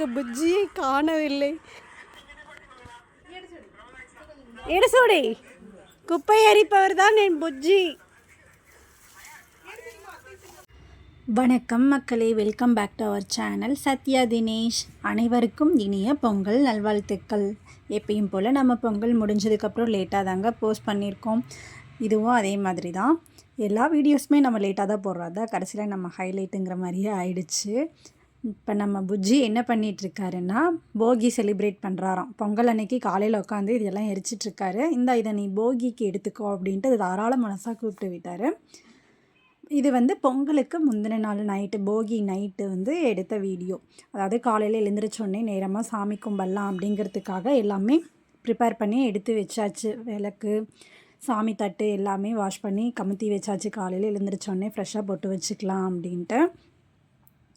எங்கள் புஜ்ஜியை காணவில்லை. எடுசோடி குப்பை எரிப்பவர் தான் என் புஜ்ஜி. வணக்கம் மக்களே, welcome back to our channel Sathya Dinesh. அனைவருக்கும் இனிய பொங்கல் நல்வாழ்த்துக்கள். எப்பயும் போல் நம்ம பொங்கல் முடிஞ்சதுக்கப்புறம் லேட்டாக தாங்க போஸ்ட் பண்ணியிருக்கோம். இதுவும் அதே மாதிரி தான். எல்லா வீடியோஸுமே நம்ம லேட்டாக தான் போடுறதா கடைசியில் நம்ம ஹைலைட்டுங்கிற மாதிரியே ஆயிடுச்சு. இப்போ நம்ம புஜ்ஜி என்ன பண்ணிகிட்ருக்காருன்னா போகி செலிப்ரேட் பண்ணுறாராம். பொங்கல் அன்னைக்கு காலையில் உட்காந்து இதெல்லாம் எரிச்சிட்ருக்காரு. இதை நீ போகிக்கு எடுத்துக்கோ அப்படின்ட்டு அது தாராள மனசாக கூப்பிட்டு விட்டார். இது பொங்கலுக்கு முந்தின நாள் நைட்டு, போகி நைட்டு எடுத்த வீடியோ. அதாவது காலையில் எழுந்திரிச்சோடனே நேரமாக சாமி கும்பிடலாம் அப்படிங்கிறதுக்காக எல்லாமே ப்ரிப்பேர் பண்ணி எடுத்து வச்சாச்சு. விளக்கு, சாமி தட்டு எல்லாமே வாஷ் பண்ணி கமுத்தி வச்சாச்சு. காலையில் எழுந்திரிச்சோடனே ஃப்ரெஷ்ஷாக போட்டு வச்சுக்கலாம் அப்படின்ட்டு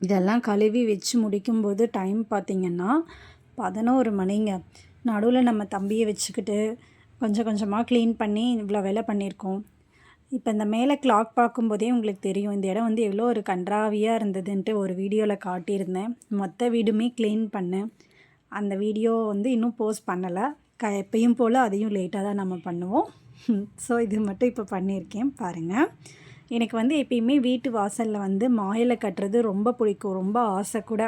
இதெல்லாம் கழுவி வச்சு முடிக்கும்போது டைம் பார்த்திங்கன்னா 11 மணிங்க. நடுவில் நம்ம தம்பியை வச்சுக்கிட்டு கொஞ்சம் கொஞ்சமாக க்ளீன் பண்ணி இவ்வளோ வேலை பண்ணியிருக்கோம். இப்போ இந்த மேலே கிளாக் பார்க்கும்போதே உங்களுக்கு தெரியும் இந்த இடம் எவ்வளோ ஒரு கன்றாவியாக இருந்ததுன்ட்டு ஒரு வீடியோவில் காட்டியிருந்தேன். மொத்த வீடுமே க்ளீன் பண்ணேன். அந்த வீடியோ இன்னும் போஸ்ட் பண்ணலை. எப்பயும் போல் அதையும் லேட்டாக தான் நம்ம பண்ணுவோம். ஸோ இது மட்டும் இப்போ பண்ணியிருக்கேன் பாருங்கள். எனக்கு எப்பயுமே வீட்டு வாசலில் மாயிலை கட்டுறது ரொம்ப பிடிக்கும், ரொம்ப ஆசை கூட.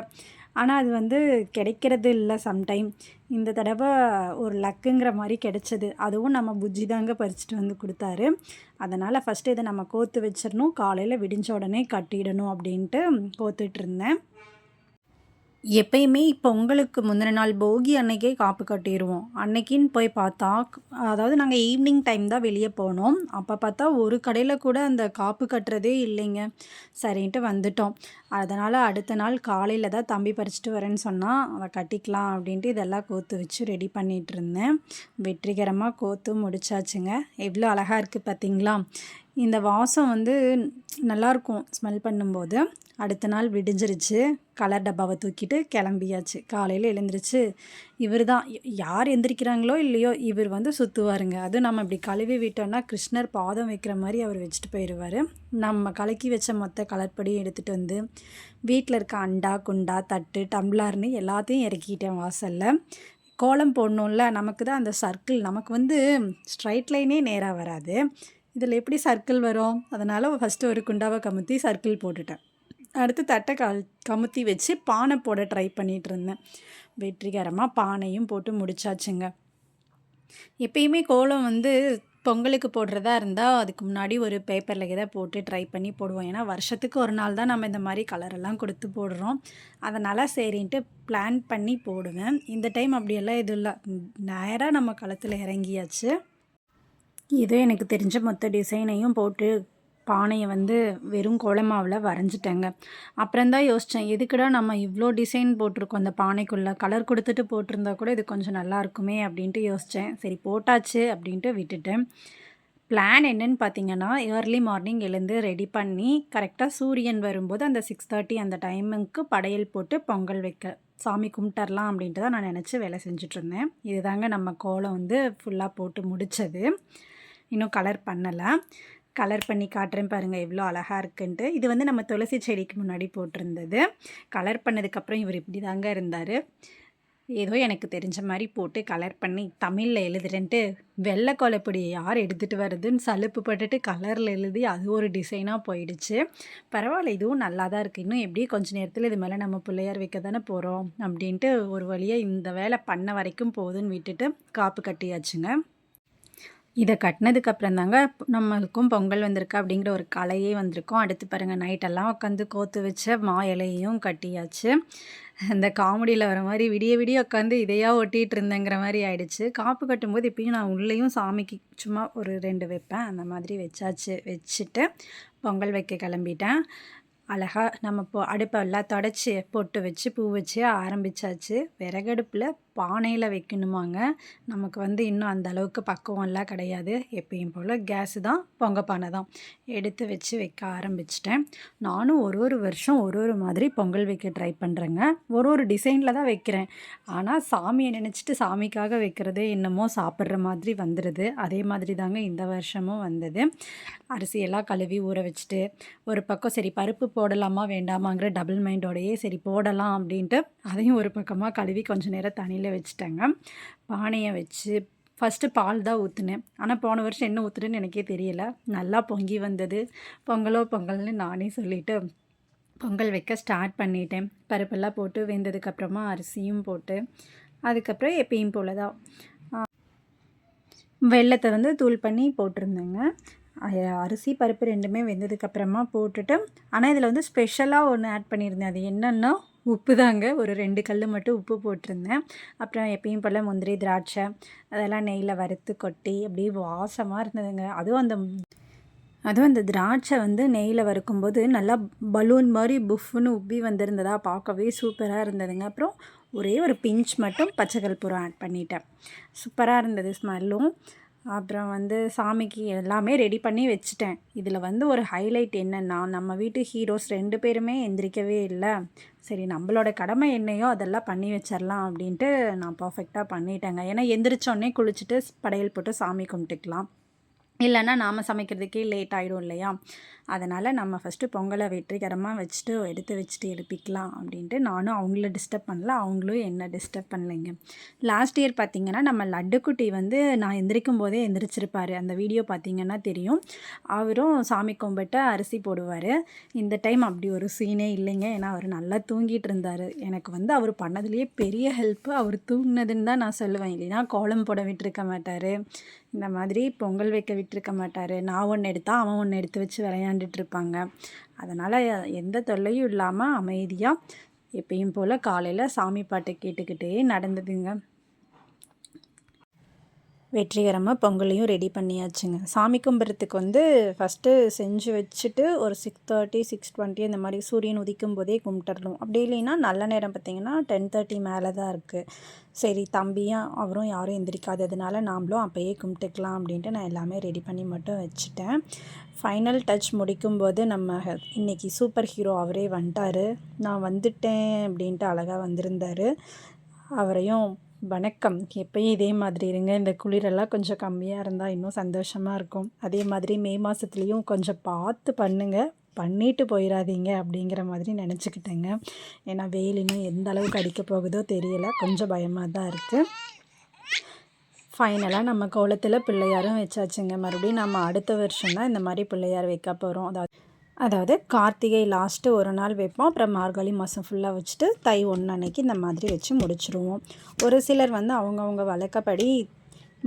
ஆனால் அது கிடைக்கிறது இல்லை சம்டைம். இந்த தடவை ஒரு லக்குங்கிற மாதிரி கிடச்சிது. அதுவும் நம்ம புஜ்ஜி தாங்க பறிச்சுட்டு கொடுத்தாரு. அதனால் ஃபஸ்ட்டு இதை நம்ம கோத்து வச்சிடணும், காலையில் விடிஞ்ச உடனே கட்டிடணும் அப்படின்ட்டு கோத்துட்ருந்தேன். எப்பயுமே பொங்கலுக்கு முந்தின நாள் போகி அன்னைக்கே காப்பு கட்டிடுவோம். அன்னைக்கின்னு போய் பார்த்தா, அதாவது நாங்கள் ஈவினிங் டைம் தான் வெளியே போனோம். அப்போ பார்த்தா ஒரு கடையில் கூட அந்த காப்பு கட்டுறதே இல்லைங்க. சரின்ட்டு வந்துட்டோம். அதனால் அடுத்த நாள் காலையில் தான் தம்பி பறிச்சுட்டு வரேன்னு சொன்னால் அதை கட்டிக்கலாம் அப்படின்ட்டு இதெல்லாம் கோத்து வச்சு ரெடி பண்ணிகிட்டு இருந்தேன். வெற்றிகரமாக கோத்து முடிச்சாச்சுங்க. எவ்வளோ அழகாக இருக்குது பார்த்திங்களா? இந்த வாசம் நல்லாயிருக்கும் ஸ்மெல் பண்ணும்போது. அடுத்த நாள் விடிஞ்சிருச்சு. கலர் டப்பாவை தூக்கிட்டு கிளம்பியாச்சு. காலையில் எழுந்திரிச்சு இவர் தான், யார் எந்திரிக்கிறாங்களோ இல்லையோ இவர் சுற்றுவாருங்க. அதுவும் நம்ம இப்படி கழுவி விட்டோன்னா கிருஷ்ணர் பாதம் வைக்கிற மாதிரி அவர் வச்சுட்டு போயிடுவார். நம்ம கலக்கி வச்ச மொத்த கலர்படியும் எடுத்துகிட்டு வீட்டில் இருக்க அண்டா, குண்டா, தட்டு, டம்ளார்னு எல்லாத்தையும் இறக்கிட்டேன் வாசலில். கோலம் போடணும்ல, நமக்கு தான் அந்த சர்க்கிள், நமக்கு ஸ்ட்ரைட் லைனே நேராக வராது. இதில் எப்படி சர்க்கிள் வரும்? அதனால் ஃபஸ்ட்டு ஒரு குண்டாவை கமுத்தி சர்க்கிள் போட்டுட்டேன். அடுத்து தட்டை கமுத்தி வச்சு பானை போட ட்ரை பண்ணிகிட்டு இருந்தேன். வெற்றிகரமாக பானையும் போட்டு முடிச்சாச்சுங்க. எப்பயுமே கோலம் பொங்கலுக்கு போடுறதா இருந்தால் அதுக்கு முன்னாடி ஒரு பேப்பரில் எதை போட்டு ட்ரை பண்ணி போடுவோம். ஏன்னா வருஷத்துக்கு ஒரு நாள் தான் நம்ம இந்த மாதிரி கலரெல்லாம் கொடுத்து போடுறோம். அதனால் சரின்ட்டு பிளான் பண்ணி போடுவேன். இந்த டைம் அப்படியெல்லாம் எதுவும் இல்லை, நேராக நம்ம களத்தில் இறங்கியாச்சு. இதோ எனக்கு தெரிஞ்ச மொத்த டிசைனையும் போட்டு பானையை வெறும் கோலமாவில் வரைஞ்சிட்டேங்க. அப்புறம்தான் யோசித்தேன், எதுக்குடா நம்ம இவ்வளோ டிசைன் போட்டிருக்கோம் அந்த பானைக்குள்ளே, கலர் கொடுத்துட்டு போட்டிருந்தா கூட இது கொஞ்சம் நல்லா இருக்குமே அப்படின்ட்டு யோசித்தேன். சரி போட்டாச்சு அப்படின்ட்டு விட்டுட்டேன். பிளான் என்னன்னு பார்த்தீங்கன்னா, ஏர்லி மார்னிங் எழுந்து ரெடி பண்ணி கரெக்டாக சூரியன் வரும்போது அந்த 6:30 அந்த டைமுக்கு படையல் போட்டு பொங்கல் வைக்க சாமி கும்பிட்டுறலாம் அப்படின்ட்டு தான் நான் நினச்சி வேலை செஞ்சிட்ருந்தேன். இதுதாங்க நம்ம கோலம் ஃபுல்லாக போட்டு முடித்தது. இன்னும் கலர் பண்ணலை. கலர் பண்ணி காட்டுறேன் பாருங்கள் எவ்வளோ அழகாக இருக்குன்ட்டு. இது நம்ம துளசி செடிக்கு முன்னாடி போட்டிருந்தது. கலர் பண்ணதுக்கப்புறம் இவர் இப்படி தாங்க இருந்தார். ஏதோ எனக்கு தெரிஞ்ச மாதிரி போட்டு கலர் பண்ணி தமிழில் எழுதுறேன்ட்டு வெள்ளை கோலப்பொடி யார் எடுத்துகிட்டு வருதுன்னு சலுப்பு பட்டுட்டு கலரில் எழுதி அது ஒரு டிசைனாக போயிடுச்சு. பரவாயில்ல, இதுவும் நல்லா தான் இருக்குது. இன்னும் எப்படி கொஞ்சம் நேரத்தில் இது மேலே நம்ம பிள்ளையார் வைக்க தானே போகிறோம் அப்படின்ட்டு ஒரு வழியாக இந்த வேலை பண்ண வரைக்கும் போதுன்னு விட்டுட்டு காப்பு கட்டியாச்சுங்க. இதை கட்டினதுக்கப்புறம் தாங்க நம்மளுக்கும் பொங்கல் வந்திருக்கு அப்படிங்கிற ஒரு கலையே வந்திருக்கும். அடுத்து பாருங்கள், நைட்டெல்லாம் உட்காந்து கோத்து வச்ச மா இலையும் கட்டியாச்சு. இந்த காமெடியில் வர மாதிரி விடிய விடிய உட்காந்து இதையாக ஒட்டிகிட்டு இருந்தேங்கிற மாதிரி ஆயிடுச்சு. காப்பு கட்டும்போது இப்பயும் நான் உள்ளேயும் சாமிக்கு சும்மா ஒரு 2 வைப்பேன். அந்த மாதிரி வச்சாச்சு. வச்சுட்டு பொங்கல் வைக்க கிளம்பிட்டேன். அழகாக நம்ம அடுப்பெல்லாம் தொடச்சி பொட்டு வச்சு பூ வச்சு ஆரம்பித்தாச்சு. விறகடுப்பில் பானையில் வைக்கணுமாங்க. நமக்கு வந்து இன்னும் அந்த அளவுக்கு பக்குவம்லாம் கிடையாது. எப்பயும் போல் கேஸு தான், பொங்க பானை தான். எடுத்து வச்சு வைக்க ஆரம்பிச்சிட்டேன். நானும் ஒரு வருஷம் ஒரு மாதிரி பொங்கல் வைக்க ட்ரை பண்ணுறேங்க. ஒரு டிசைனில் தான் வைக்கிறேன். ஆனால் சாமியை நினச்சிட்டு சாமிக்காக வைக்கிறதே என்னமோ சாப்பிட்ற மாதிரி வந்துடுது. அதே மாதிரி தாங்க இந்த வருஷமும் வந்தது. அரிசியெல்லாம் கழுவி ஊற வச்சுட்டு, ஒரு பக்கம் சரி பருப்பு போடலாமா வேண்டாமாங்கிற டபுள் மைண்டோடையே சரி போடலாம் அப்படின்ட்டு அதையும் ஒரு பக்கமாக கழுவி கொஞ்சம் நேரம் தண்ணியில் வச்சுட்டேங்க. பானையை வச்சு ஃபஸ்ட்டு பால் தான் ஊற்றுனேன். ஆனால் போன வருஷம் என்ன ஊற்றுனேன்னு எனக்கே தெரியல. நல்லா பொங்கி வந்தது. பொங்கலோ பொங்கல்னு நானே சொல்லிவிட்டு பொங்கல் வைக்க ஸ்டார்ட் பண்ணிட்டேன். பருப்பெல்லாம் போட்டு வெந்ததுக்கப்புறமா அரிசியும் போட்டு, அதுக்கப்புறம் எப்பயும் போல் தான் வெல்லத்தை வந்து தூள் பண்ணி போட்டிருந்தேங்க. அரிசி பருப்பு ரெண்டுமே வெந்ததுக்கப்புறமா போட்டுட்டு, ஆனால் இதில் வந்து ஸ்பெஷலாக ஒன்று ஆட் பண்ணியிருந்தேன். அது என்னென்னா உப்பு தாங்க. ஒரு 2 கல் மட்டும் உப்பு போட்டிருந்தேன். அப்புறம் எப்பயும் போல் முந்திரி, திராட்சை அதெல்லாம் நெய்யில் வறுத்து கொட்டி அப்படியே வாசமாக இருந்ததுங்க. அதுவும் அந்த திராட்சை வந்து நெய்யில் வறுக்கும்போது நல்லா பலூன் மாதிரி புஃப்னு உப்பி வந்திருந்ததா, பார்க்கவே சூப்பராக இருந்ததுங்க. அப்புறம் ஒரே ஒரு பிஞ்ச் மட்டும் பச்சை கற்பூரம் ஆட் பண்ணிட்டேன். சூப்பராக இருந்தது ஸ்மெல்லும். அப்புறம் வந்து சாமிக்கு எல்லாமே ரெடி பண்ணி வச்சுட்டேன். இதில் வந்து ஒரு ஹைலைட் என்னென்னா, நம்ம வீட்டு ஹீரோஸ் 2 பேருமே எந்திரிக்கவே இல்லை. சரி நம்மளோட கடமை என்னையோ அதெல்லாம் பண்ணி வச்சிடலாம் அப்படின்ட்டு நான் பர்ஃபெக்டாக பண்ணிட்டேங்க. ஏன்னா எந்திரிச்சோடனே குளிச்சுட்டு படையல் போட்டு சாமி கும்பிட்டுக்கலாம். இல்லைன்னா நாம் சமைக்கிறதுக்கே லேட் ஆகிடும் இல்லையா? அதனால் நம்ம ஃபஸ்ட்டு பொங்கலை வெற்றிகரமாக வச்சுட்டு எடுத்து வச்சுட்டு எழுப்பிக்கலாம் அப்படின்ட்டு நானும் அவங்கள டிஸ்டர்ப் பண்ணல, அவங்களும் என்ன டிஸ்டர்ப் பண்ணலைங்க. லாஸ்ட் இயர் பார்த்திங்கன்னா நம்ம லட்டுக்குட்டி வந்து நான் எந்திரிக்கும் போதே எந்திரிச்சிருப்பார். அந்த வீடியோ பார்த்திங்கன்னா தெரியும். அவரும் சாமி கும்பிட்டு அரிசி போடுவார். இந்த டைம் அப்படி ஒரு சீனே இல்லைங்க. ஏன்னா அவர் நல்லா தூங்கிட்டு இருந்தார். எனக்கு வந்து அவர் பண்ணதுலேயே பெரிய ஹெல்ப்பு அவர் தூங்கினதுன்னு தான் நான் சொல்லுவேன். இல்லைன்னா கோலம் போட விட்டுருக்க மாட்டார், இந்த மாதிரி பொங்கல் வைக்க விட்டுருக்க மாட்டார். நான் ஒன்று எடுத்தால் அவன் ஒன்று எடுத்து வச்சு விளையாண்டுட்ருப்பாங்க. அதனால் எந்த தொல்லையும் இல்லாமல் அமைதியாக எப்பயும் போல் காலையில் சாமி பாட்டு கேட்டுக்கிட்டே நடந்ததுங்க. வெற்றிகரமாக பொங்கலையும் ரெடி பண்ணியாச்சுங்க. சாமி கும்பிட்றதுக்கு வந்து ஃபஸ்ட்டு செஞ்சு வச்சுட்டு ஒரு 6:30 6:20 இந்த மாதிரி சூரியன் உதிக்கும் போதே கும்பிட்டுறணும். அப்படி இல்லைன்னா நல்ல நேரம் பார்த்திங்கன்னா 10:30 மேலே தான் இருக்குது. சரி தம்பியும் அவரும் யாரும் எந்திரிக்காததுனால நாம்ளும் அப்போயே கும்பிட்டுக்கலாம் அப்படின்ட்டு நான் எல்லாமே ரெடி பண்ணி மட்டும் வச்சுட்டேன். ஃபைனல் டச் முடிக்கும்போது நம்ம இன்றைக்கி சூப்பர் ஹீரோ அவரே வந்துட்டார். நான் வந்துட்டேன் அப்படின்ட்டு அழகாக வந்திருந்தார். அவரையும் வணக்கம், எப்பயும் இதே மாதிரி இருங்க. இந்த குளிரெல்லாம் கொஞ்சம் கம்மியாக இருந்தால் இன்னும் சந்தோஷமாக இருக்கும். அதே மாதிரி மே மாதத்துலேயும் கொஞ்சம் பார்த்து பண்ணுங்கள், பண்ணிட்டு போயிடாதீங்க அப்படிங்கிற மாதிரி நினச்சிக்கிட்டேங்க. ஏன்னா வெயில் இன்னும் எந்த அளவுக்கு அடிக்க போகுதோ தெரியலை, கொஞ்சம் பயமாக தான் இருக்குது. ஃபைனலாக நம்ம கோலத்தில் பிள்ளையாரும் வச்சாச்சுங்க. மறுபடியும் நம்ம அடுத்த வருஷம் தான் இந்த மாதிரி பிள்ளையார் வைக்க போகிறோம். அதாவது கார்த்திகை லாஸ்ட்டு ஒரு நாள் வைப்போம். அப்புறம் மார்கழி மாதம் ஃபுல்லாக வச்சுட்டு தை 1 அன்னைக்கு இந்த மாதிரி வச்சு முடிச்சுருவோம். ஒரு சிலர் வந்து அவங்கவுங்க வழக்கப்படி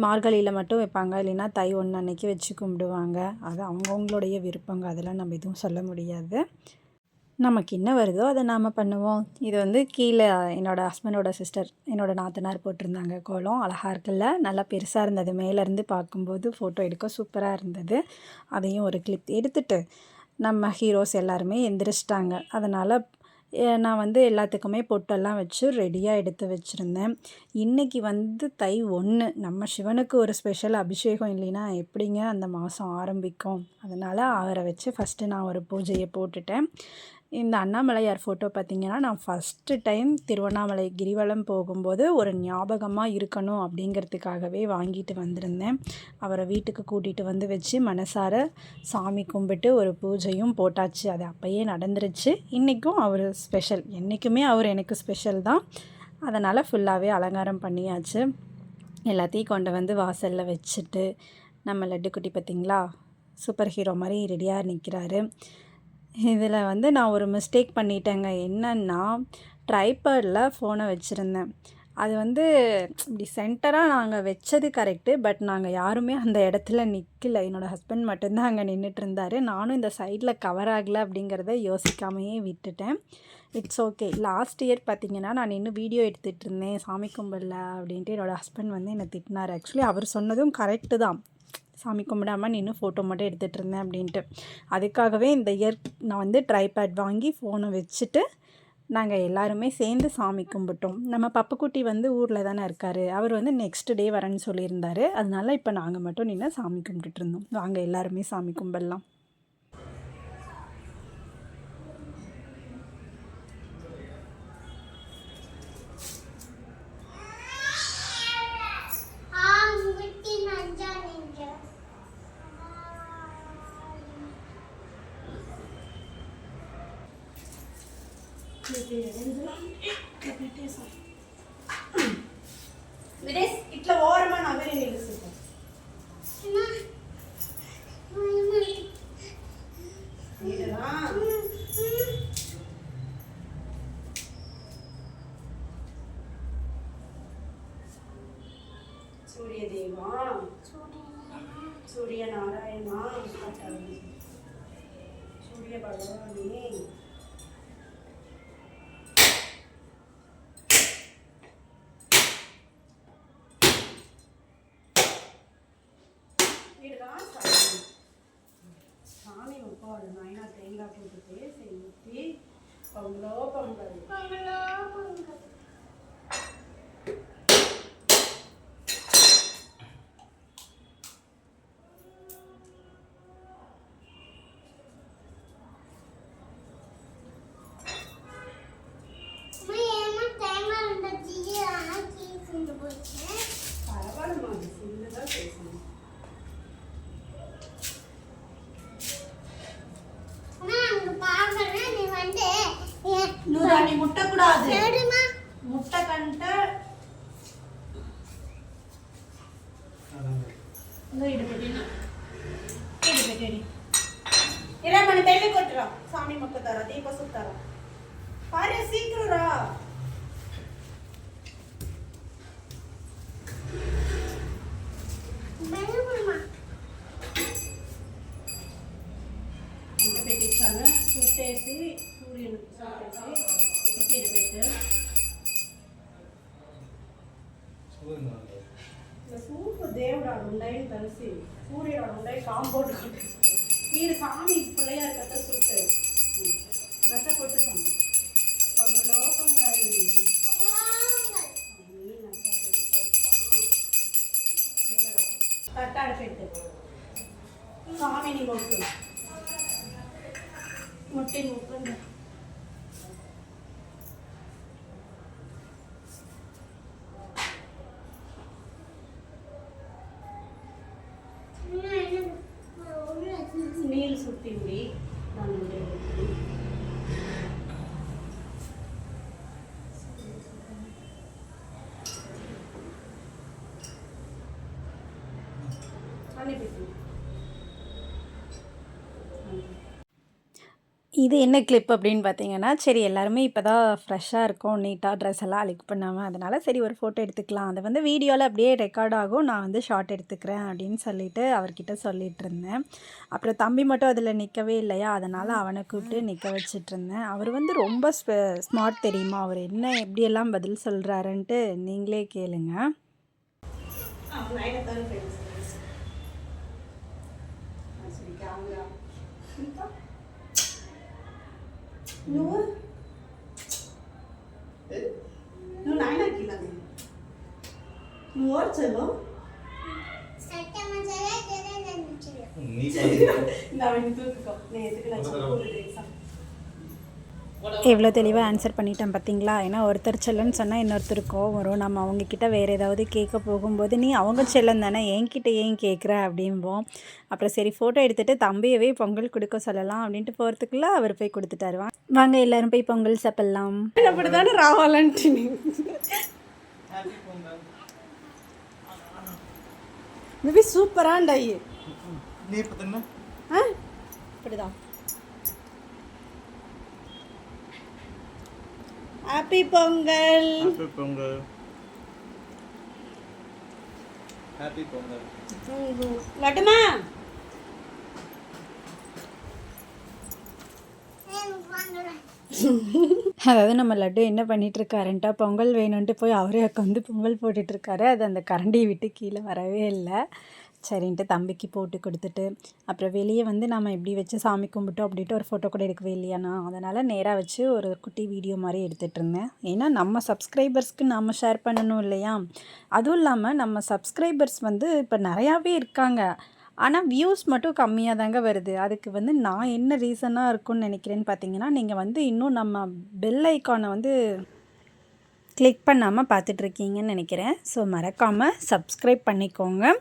மார்கழியில் மட்டும் வைப்பாங்க, இல்லைன்னா தை 1 அன்னைக்கு வச்சு கும்பிடுவாங்க. அது அவங்கவுங்களுடைய விருப்பங்க, அதெல்லாம் நம்ம எதுவும் சொல்ல முடியாது. நமக்கு என்ன வருதோ அதை நாம் பண்ணுவோம். இது வந்து கீழே என்னோடய ஹஸ்பண்டோட சிஸ்டர், என்னோடய நாத்தனார் போட்டிருந்தாங்க கோலம். அழகாக இருக்குல்ல, நல்லா பெருசாக இருந்தது. மேலேருந்து பார்க்கும்போது ஃபோட்டோ எடுக்க சூப்பராக இருந்தது. அதையும் ஒரு கிளிப் எடுத்துகிட்டு நம்ம ஹீரோஸ் எல்லாருமே எந்திரிச்சிட்டாங்க. அதனால் நான் வந்து எல்லாத்துக்குமே பொட்டெல்லாம் வச்சு ரெடியாக எடுத்து வச்சுருந்தேன். இன்றைக்கி வந்து தை 1, நம்ம சிவனுக்கு ஒரு ஸ்பெஷல் அபிஷேகம் இல்லைன்னா எப்படிங்க அந்த மாதம் ஆரம்பிக்கும்? அதனால் அவரை வச்சு ஃபஸ்ட்டு நான் ஒரு பூஜையை போட்டுட்டேன். இந்த அண்ணாமலையார் ஃபோட்டோ பார்த்திங்கன்னா நான் ஃபஸ்ட்டு டைம் திருவண்ணாமலை கிரிவலம் போகும்போது ஒரு ஞாபகமாக இருக்கணும் அப்படிங்கிறதுக்காகவே வாங்கிட்டு வந்திருந்தேன். அவரை வீட்டுக்கு கூட்டிகிட்டு வந்து வச்சு மனசார சாமி கும்பிட்டு ஒரு பூஜையும் போட்டாச்சு. அது அப்போயே நடந்துருச்சு. இன்றைக்கும் அவர் ஸ்பெஷல், என்றைக்குமே அவர் எனக்கு ஸ்பெஷல் தான். அதனால் ஃபுல்லாகவே அலங்காரம் பண்ணியாச்சு. எல்லாத்தையும் கொண்டு வந்து வாசலில் வச்சுட்டு நம்ம லட்டுக்குட்டி பார்த்திங்களா சூப்பர் ஹீரோ மாதிரி ரெடியாக நிற்கிறாரு. இதில் வந்து நான் ஒரு மிஸ்டேக் பண்ணிட்டேங்க. என்னென்னா ட்ரைபேடில் ஃபோனை வச்சுருந்தேன். அது வந்து இப்படி சென்டராக நாங்கள் வச்சது கரெக்டு, பட் நாங்கள் யாருமே அந்த இடத்துல நிற்கல. என்னோடய ஹஸ்பண்ட் மட்டும்தான் அங்கே நின்றுட்டுருந்தார். நானும் இந்த சைடில் கவர் ஆகலை அப்படிங்கிறத யோசிக்காமையே விட்டுட்டேன். It's okay. லாஸ்ட் இயர் பார்த்திங்கன்னா நான் இன்னும் வீடியோ எடுத்துகிட்டு இருந்தேன் சாமி கும்பிடல அப்படின்ட்டு என்னோடய ஹஸ்பண்ட் வந்து என்னை திட்டினார். ஆக்சுவலி அவர் சொன்னதும் கரெக்டு தான், சாமி கும்பிடாமல் நின்று ஃபோட்டோ மட்டும் எடுத்துகிட்டு இருந்தேன் அப்படின்ட்டு. அதுக்காகவே இந்த இயர் நான் வந்து ட்ரைபேட் வாங்கி ஃபோனை வச்சுட்டு நாங்கள் எல்லாருமே சேர்ந்து சாமி கும்பிட்டோம். நம்ம பப்புக்குட்டி வந்து ஊரில் தானே இருக்கார். அவர் வந்து நெக்ஸ்ட் டே வரேன்னு சொல்லியிருந்தார். அதனால இப்போ நாங்கள் மட்டும் நின்று சாமி கும்பிட்டுட்டு இருந்தோம். வாங்க எல்லாருமே சாமி கும்பிடலாம். ఇట్లా ఓరమా నవ్వే నిలుస్తుంది సూర్యదేవా సూర్యనారాయణ సూర్య భగవాని சாமி உட்காரு நாயனா தேங்காய் போட்டுட்டு செஞ்சு பொங்கலோ பொங்கல் பொங்கலோ பொங்கல். பரவாயில்லம்மா அது சின்னதாக பேசணும். నువ్వు దాన్ని ముట్టకూడదు. ముట్టకంటే ఇలా మన పెళ్ళి కొట్టురా స్వామి మొక్కుతారా దీప సుత్తారా పారే సీక్రురా. ఇంత పెట్టించాను చుట్టేసి సూర్యుని చుట్టేసి ఉప్పిన పెట్టు సూపు దేవుడు ఆడు ఉండని కలిసి సూర్యుడు ఆడు ఉండయి కాంపౌండ్ కొట్టు మీరు సామి పిల్లయ్యారు కదా సుట్టు నచ్చ కొట్టు సామి పొంగలో పొంగల్ తట్టాడు పెట్టు స్వామిని మొక్కు ముట్టి ముక్కండి. నీళ్ళు సుట్టింది దాని అన్ని పెట్టి இது என்ன கிளிப் அப்படின்னு பார்த்தீங்கன்னா, சரி எல்லாருமே இப்போ தான் ஃப்ரெஷ்ஷாக இருக்கோம், நீட்டாக ட்ரெஸ் எல்லாம் அழுக்கு பண்ணாமல். அதனால் சரி ஒரு ஃபோட்டோ எடுத்துக்கலாம். அது வந்து வீடியோவில் அப்படியே ரெக்கார்ட் ஆகும். நான் வந்து ஷார்ட் எடுத்துக்கிறேன் அப்படின்னு சொல்லிட்டு அவர்கிட்ட சொல்லிகிட்டு இருந்தேன். அப்புறம் தம்பி மட்டும் அதில் நிற்கவே இல்லையா, அதனால் அவனை கூப்பிட்டு நிற்க வச்சிட்ருந்தேன். அவர் வந்து ரொம்ப ஸ்மார்ட் தெரியுமா, அவர் என்ன எப்படியெல்லாம் பதில் சொல்கிறாருன்ட்டு நீங்களே கேளுங்க. నువ్వు నువ్వు నాయనకి నువ్వు ఓడ్చలో எவ்வளோ தெளிவாக ஆன்சர் பண்ணிட்டேன் பார்த்தீங்களா. ஏன்னா ஒருத்தர் செல்லன்னு சொன்னால் இன்னொருத்தருக்கும் வரும். நம்ம அவங்கக்கிட்ட வேறு ஏதாவது கேட்க போகும்போது நீ அவங்க செல்லம் தானே என்கிட்ட ஏன் கேட்குற அப்படிம்போம். அப்புறம் சரி ஃபோட்டோ எடுத்துகிட்டு தம்பியவே பொங்கல் கொடுக்க சொல்லலாம் அப்படின்ட்டு போகிறதுக்குள்ளே அவர் போய் கொடுத்துட்டாரு. வாங்க எல்லோரும் போய் பொங்கல் சாப்பிட்லாம். அப்படி தானே ராவாலன்ட்டு இது சூப்பராண்டாயி நீ இப்படிதான். Happy Pongal. Happy Pongal. Happy Pongal. லட்டுமா அதாவது நம்ம லட்டு என்ன பண்ணிகிட்ருக்காருன்ட்டா பொங்கல் வேணும்ன்ட்டு போய் அவரே உட்காந்து பொங்கல் போட்டுட்ருக்காரு. அது அந்த கரண்டியை விட்டு கீழே வரவே இல்லை. சரின்ட்டு தம்பிக்கு போட்டு கொடுத்துட்டு, அப்புறம் வெளியே வந்து நம்ம எப்படி வச்சு சாமி கும்பிட்டோம் அப்படின்ட்டு ஒரு ஃபோட்டோ கூட எடுக்கவே இல்லையாண்ணா, அதனால் நேராக வச்சு ஒரு குட்டி வீடியோ மாதிரி எடுத்துகிட்டு இருந்தேன். ஏன்னா நம்ம சப்ஸ்கிரைபர்ஸ்க்கு நம்ம ஷேர் பண்ணணும் இல்லையா? அதுவும் இல்லாமல் நம்ம சப்ஸ்கிரைபர்ஸ் வந்து இப்போ நிறையாவே இருக்காங்க. ஆனால் வியூஸ் மட்டும் கம்மியாக தாங்க வருது. அதுக்கு வந்து நான் என்ன ரீசனாக இருக்கும்னு நினைக்கிறேன்னு பார்த்தீங்கன்னா, நீங்கள் வந்து இன்னும் நம்ம பெல் ஐக்கானை வந்து கிளிக் பண்ணாமல் பார்த்துட்ருக்கீங்கன்னு நினைக்கிறேன். ஸோ மறக்காமல் சப்ஸ்கிரைப் பண்ணிக்கோங்க.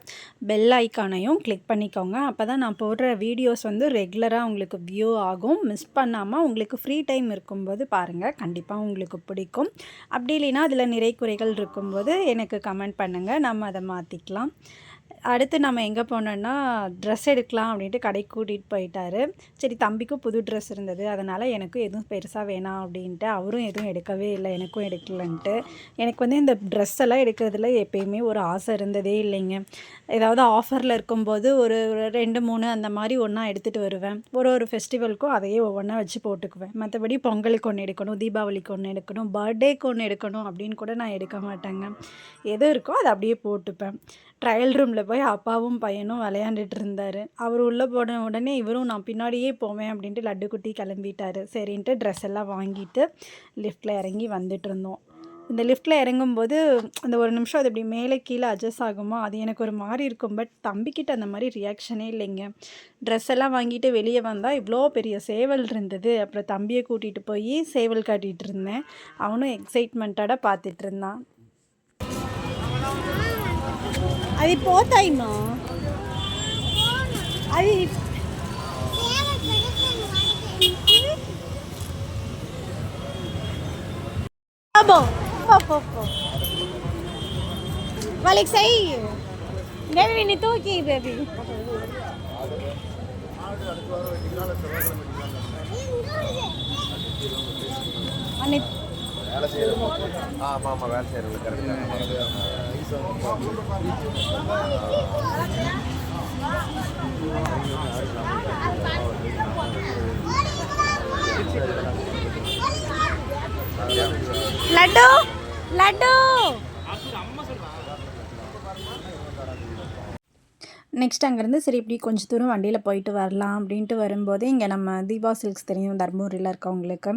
பெல் ஐக்கானையும் கிளிக் பண்ணிக்கோங்க. அப்போ தான் நான் போடுற வீடியோஸ் வந்து ரெகுலராக உங்களுக்கு வியூ ஆகும். மிஸ் பண்ணாமல் உங்களுக்கு ஃப்ரீ டைம் இருக்கும்போது பாருங்கள். கண்டிப்பாக உங்களுக்கு பிடிக்கும். அப்படி இல்லைன்னா அதில் நிறை குறைகள் இருக்கும்போது எனக்கு கமெண்ட் பண்ணுங்கள். நம்ம அதை மாற்றிக்கலாம். அடுத்து நம்ம எங்கே போனோன்னா ட்ரெஸ் எடுக்கலாம் அப்படின்ட்டு கடைக்கு கூட்டிகிட்டு போயிட்டார். சரி தம்பிக்கும் புது ட்ரெஸ் இருந்தது, அதனால் எனக்கும் எதுவும் பெருசாக வேணாம் அப்படின்ட்டு அவரும் எதுவும் எடுக்கவே இல்லை, எனக்கும் எடுக்கலன்ட்டு. எனக்கு வந்து இந்த ட்ரெஸ் எல்லாம் எடுக்கிறதுல எப்பயுமே ஒரு ஆசை இருந்ததே இல்லைங்க. ஏதாவது ஆஃபரில் இருக்கும்போது ஒரு 2, 3 அந்த மாதிரி ஒன்றா எடுத்துகிட்டு வருவேன். ஒரு ஃபெஸ்டிவலுக்கும் அதையே ஒவ்வொன்றா வச்சு போட்டுக்குவேன். மற்றபடி பொங்கலுக்கு ஒன்று எடுக்கணும், தீபாவளிக்கு ஒன்று எடுக்கணும், பர்த்டேக்கு ஒன்று எடுக்கணும் அப்படின்னு கூட நான் எடுக்க மாட்டேங்க. எது இருக்கோ அதை அப்படியே போட்டுப்பேன். ட்ரையல் ரூமில் போய் அப்பாவும் பையனும் விளையாண்டுட்டு இருந்தார். அவர் உள்ளே போன உடனே இவரும் நான் பின்னாடியே போவேன் அப்படின்ட்டு லட்டு குட்டி கிளம்பிட்டார். சரின்ட்டு ட்ரெஸ் எல்லாம் வாங்கிட்டு லிஃப்ட்டில் இறங்கி வந்துட்டு இருந்தோம். இந்த லிஃப்ட்டில் இறங்கும்போது அந்த ஒரு நிமிஷம் அது இப்படி மேலே கீழே அட்ஜஸ்ட் ஆகுமா, அது எனக்கு ஒரு மாதிரி இருக்கும். பட் தம்பிக்கிட்ட அந்த மாதிரி ரியாக்ஷனே இல்லைங்க. ட்ரெஸ் எல்லாம் வாங்கிட்டு வெளியே வந்தால் இவ்வளோ பெரிய சேவல் இருந்தது. அப்புறம் தம்பியை கூட்டிகிட்டு போய் சேவல் காட்டிகிட்டு இருந்தேன். அவனும் எக்ஸைட்மெண்ட்டோட பார்த்துட்டு இருந்தான். అది పోతాయిమా అది వాళ్ళకి సై బేబీ విని తూకి బేబీ అని வேலை செய்யறது ஆமாம் வேலை செய்யறது கரெக்டாக. லட்டு லட்டு நெக்ஸ்ட் அங்கேருந்து சரி இப்படி கொஞ்சம் தூரம் வண்டியில் போயிட்டு வரலாம் அப்படின்ட்டு வரும்போது இங்கே நம்ம தீபா சில்க்ஸ் தெரியும், தர்மபுரியில் இருக்கவங்களுக்கு.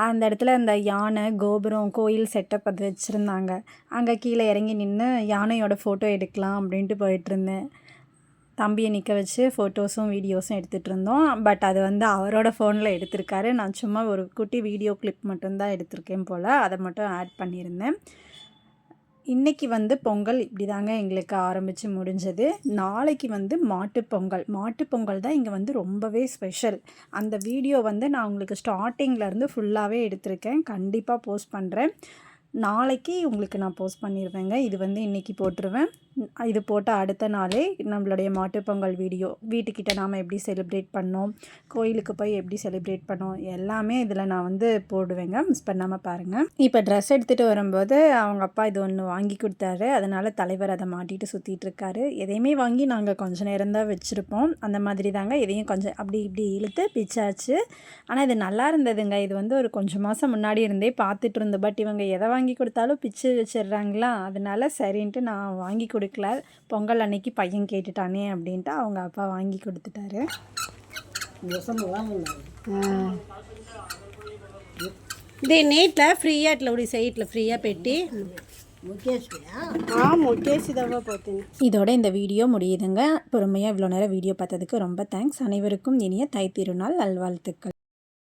அந்த இடத்துல அந்த யானை கோபுரம் கோயில் செட்டப் அது வச்சுருந்தாங்க. அங்கே கீழே இறங்கி நின்று யானையோட ஃபோட்டோ எடுக்கலாம் அப்படின்ட்டு போயிட்டுருந்தேன். தம்பியை நிற்க வச்சு ஃபோட்டோஸும் வீடியோஸும் எடுத்துகிட்டு இருந்தோம். பட் அது வந்து அவரோட ஃபோனில் எடுத்திருக்காரு. நான் சும்மா ஒரு குட்டி வீடியோ கிளிப் மட்டும்தான் எடுத்திருக்கேன் போல், அதை மட்டும் ஆட் பண்ணியிருந்தேன். இன்றைக்கி வந்து பொங்கல் இப்படி தாங்க எங்களுக்கு ஆரம்பித்து முடிஞ்சது. நாளைக்கு வந்து மாட்டுப்பொங்கல் தான் இங்கே வந்து ரொம்பவே ஸ்பெஷல். அந்த வீடியோ வந்து நான் உங்களுக்கு ஸ்டார்டிங்லேருந்து ஃபுல்லாகவே எடுத்திருக்கேன். கண்டிப்பாக போஸ்ட் பண்ணுறேன். நாளைக்கு உங்களுக்கு நான் போஸ்ட் பண்ணிடுவேங்க. இது வந்து இன்றைக்கி போட்டுருவேன். இது போட்ட அடுத்த நாளே நம்மளுடைய மாட்டுப்பொங்கல் வீடியோ, வீட்டுக்கிட்ட நாம் எப்படி செலிப்ரேட் பண்ணோம், கோயிலுக்கு போய் எப்படி செலிப்ரேட் பண்ணோம், எல்லாமே இதில் நான் வந்து போடுவேங்க. மிஸ் பண்ணாமல் பாருங்கள். இப்போ ட்ரெஸ் எடுத்துகிட்டு வரும்போது அவங்க அப்பா இது ஒன்று வாங்கி கொடுத்தாரு. அதனால் தலைவர் அதை மாட்டிட்டு சுற்றிட்டு இருக்காரு. எதையுமே வாங்கி நாங்கள் கொஞ்சம் நேரம் தான் வச்சுருப்போம். அந்த மாதிரி தாங்க எதையும் கொஞ்சம் அப்படி இப்படி இழுத்து பிச்சாச்சு. ஆனால் இது நல்லா இருந்ததுங்க. இது வந்து ஒரு கொஞ்சம் மாதம் முன்னாடி இருந்தே பார்த்துட்டு இருந்தோம். பட் இவங்க எதை வாங்கி கொடுத்தாலும் பிச்சு வச்சிடுறாங்களா, அதனால சரின்ட்டு நான் வாங்கி கொடுக்கல. பொங்கல் அன்னைக்கு பையன் கேட்டுட்டானே அப்படின்ட்டு அவங்க அப்பா வாங்கி கொடுத்துட்டாரு. ఇది నీట్లా ఫ్రీగా అట్లా ఉడి సైట్లో ఫ్రీగా పెట్టి இதோட இந்த வீடியோ முடியுதுங்க. பொறுமையாக இவ்வளோ நேரம் வீடியோ பார்த்ததுக்கு ரொம்ப தேங்க்ஸ். அனைவருக்கும் இனிய தை திருநாள் நல்வாழ்த்துக்கள்.